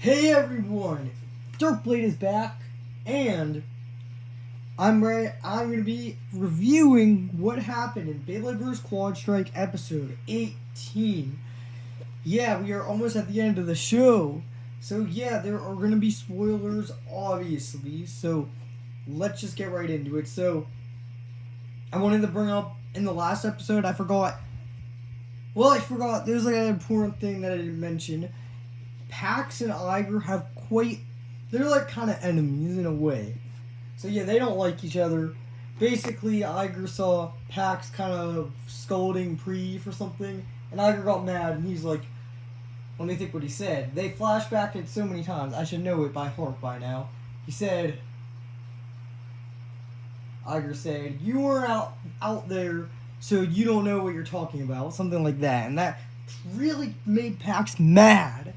Hey everyone, Darkblade is back, and I'm going to be reviewing what happened in Beyblade vs. Quadstrike episode 18. Yeah, we are almost at the end of the show, so yeah, there are going to be spoilers, obviously. So let's just get right into it. So I wanted to bring up in the last episode, I forgot. There's like an important thing that I didn't mention. Pax and Iger have they're like kind of enemies in a way. So yeah, they don't like each other. Basically, Iger saw Pax kind of scolding Pre for something, and Iger got mad, and he's like, let me think what he said. They flashbacked it so many times, I should know it by heart by now. Iger said, you were out there, so you don't know what you're talking about, something like that, and that really made Pax mad.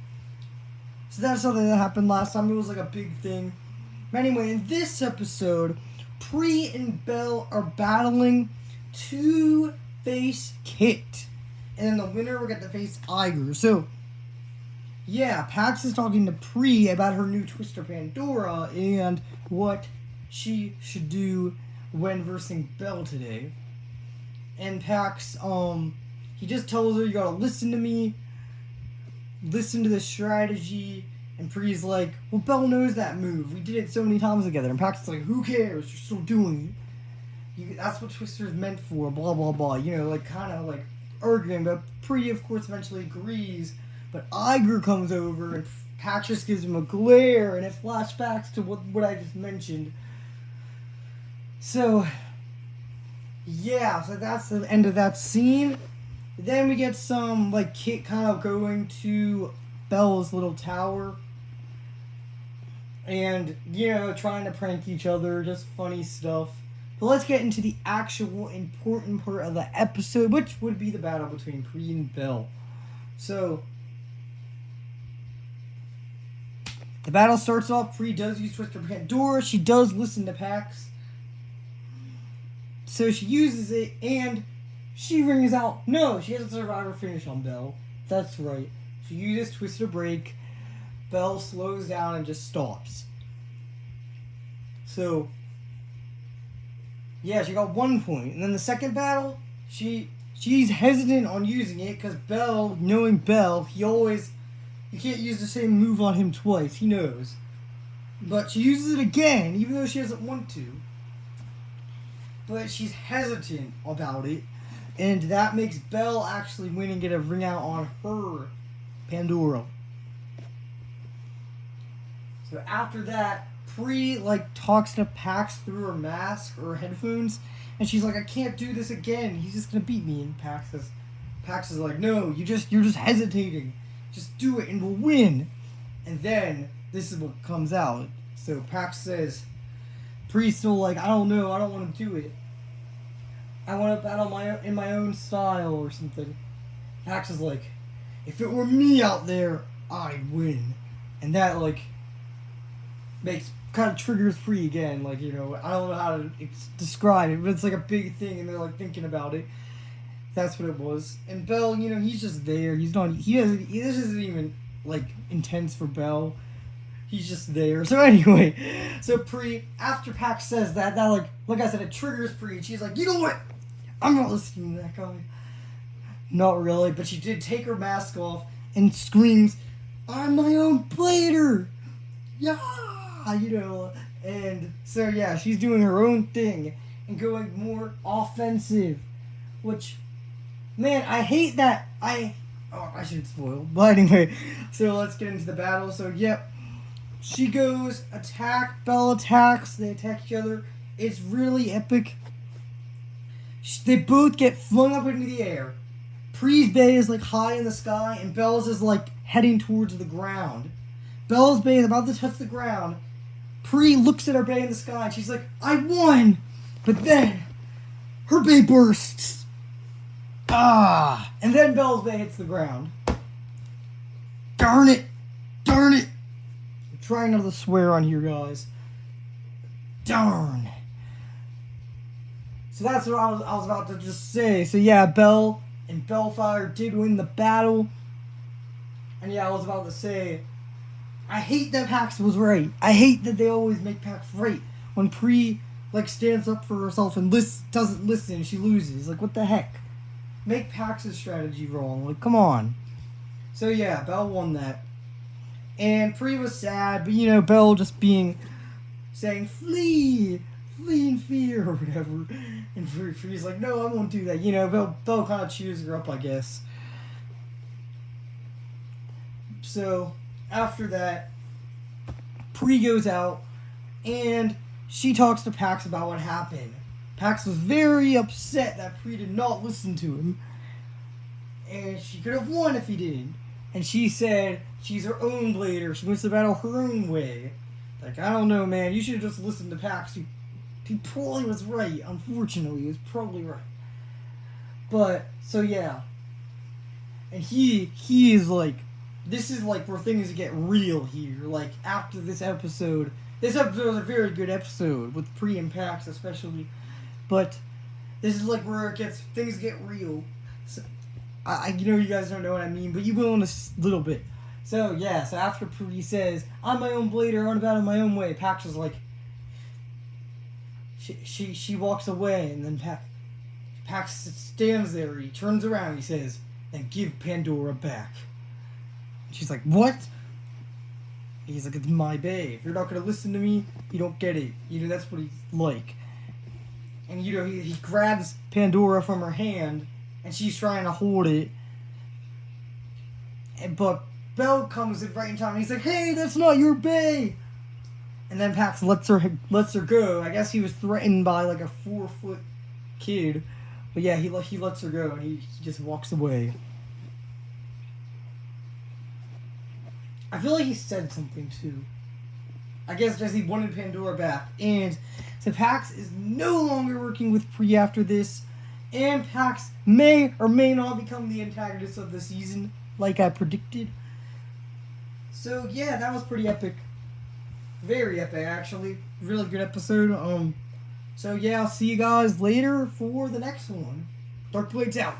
So that's something that happened last time. It was like a big thing. But anyway, in this episode, Pre and Belle are battling to face Kit. And then the winner will get to face Iger. So, yeah, Pax is talking to Pre about her new Twister Pandora and what she should do when versing Belle today. And Pax, he just tells her, you gotta listen to me. Listen to the strategy, and Pre's like, well, Belle knows that move. We did it so many times together. And Pax is like, who cares? You're still doing it. That's what Twister's meant for, blah, blah, blah. You know, like, kind of, like, arguing. But Pre, of course, eventually agrees. But Iger comes over, and Pax just gives him a glare, and it flashbacks to what I just mentioned. So, yeah, so that's the end of that scene. Then we get some, like, Kit kind of going to Belle's little tower. And, you know, trying to prank each other. Just funny stuff. But let's get into the actual important part of the episode, which would be the battle between Pre and Belle. So, the battle starts off. Pre does use Twister Pandora. She does listen to Pax. So she uses it, and she rings out. No, she has a survivor finish on Belle. That's right. She uses Twister Break. Belle slows down and just stops. So, yeah, she got 1 point. And then the second battle, she's hesitant on using it because Belle, knowing Belle, you can't use the same move on him twice. He knows. But she uses it again, even though she doesn't want to. But she's hesitant about it. And that makes Belle actually win and get a ring out on her Pandora. So after that, Pre, talks to Pax through her mask or her headphones. And she's like, I can't do this again. He's just going to beat me. And Pax is like, no, you're just hesitating. Just do it and we'll win. And then, this is what comes out. So Pax says, Pre's still like, I don't know, I don't want to do it. I want to battle in my own style or something. Pax is like, if it were me out there, I'd win. And that, kind of triggers Pre again. I don't know how to describe it, but it's like a big thing, and they're, thinking about it. That's what it was. And Belle, he's just there. This isn't even, intense for Belle. He's just there. So anyway, Pre, after Pax says that like I said, it triggers Pre. And she's like, you know what? I'm not listening to that guy. Not really, but she did take her mask off and screams, I'm my own blader! Yeah! And so yeah, she's doing her own thing and going more offensive. Which, man, I hate that. I shouldn't spoil. But anyway, so let's get into the battle. So, yep. She goes, attack, Belle attacks, they attack each other. It's really epic. They both get flung up into the air. Pre's bay is high in the sky, and Belle's is heading towards the ground. Belle's bay is about to touch the ground. Pre looks at her bay in the sky, and she's like, I won! But then, her bay bursts. And then Belle's bay hits the ground. Darn it! I'm trying not to swear on here, guys. Darn. So that's what I was about to just say. So yeah, Belle and Bellfire did win the battle. And yeah, I was about to say, I hate that Pax was right. I hate that they always make Pax right. When Pri, like, stands up for herself and doesn't listen, she loses. Like, what the heck? Make Pax's strategy wrong. Like, come on. So, yeah, Belle won that. And Pri was sad, but, you know, Belle just saying, flee in fear, or whatever. And Pri's like, no, I won't do that. You know, Belle kind of cheers her up, I guess. So, after that, Pri goes out, and she talks to Pax about what happened. Pax was very upset that Pri did not listen to him, and she could have won if he didn't. And she said she's her own blader. She wants to battle her own way. Like, I don't know, man. You should have just listened to Pax. He probably was right. Unfortunately, he was probably right. But, so yeah. And he is like, this is like where things get real here. Like, after this episode is a very good episode with Pri and Pax especially. But this is like where things get real. So, I you know you guys don't know what I mean, but you will in a little bit. So yeah, so after Pri says, I'm my own blader, I want to battle my own way, Pax is like, she walks away, and then Pax stands there, he turns around, he says, then give Pandora back. And she's like, what? He's like, it's my bae. If you're not going to listen to me, you don't get it. You know, that's what he's like. And, you know, he grabs Pandora from her hand, and she's trying to hold it. But Belle comes in right in time, and he's like, hey, that's not your bae! And then Pax lets her go. I guess he was threatened by, like, a 4-foot kid. But yeah, he lets her go, and he just walks away. I feel like he said something, too. I guess just he wanted Pandora back. And so Pax is no longer working with Pri after this. And Pax may or may not become the antagonist of the season, like I predicted. So yeah, that was pretty epic. Very epic, actually. Really good episode. So yeah, I'll see you guys later for the next one. Dark Blades out.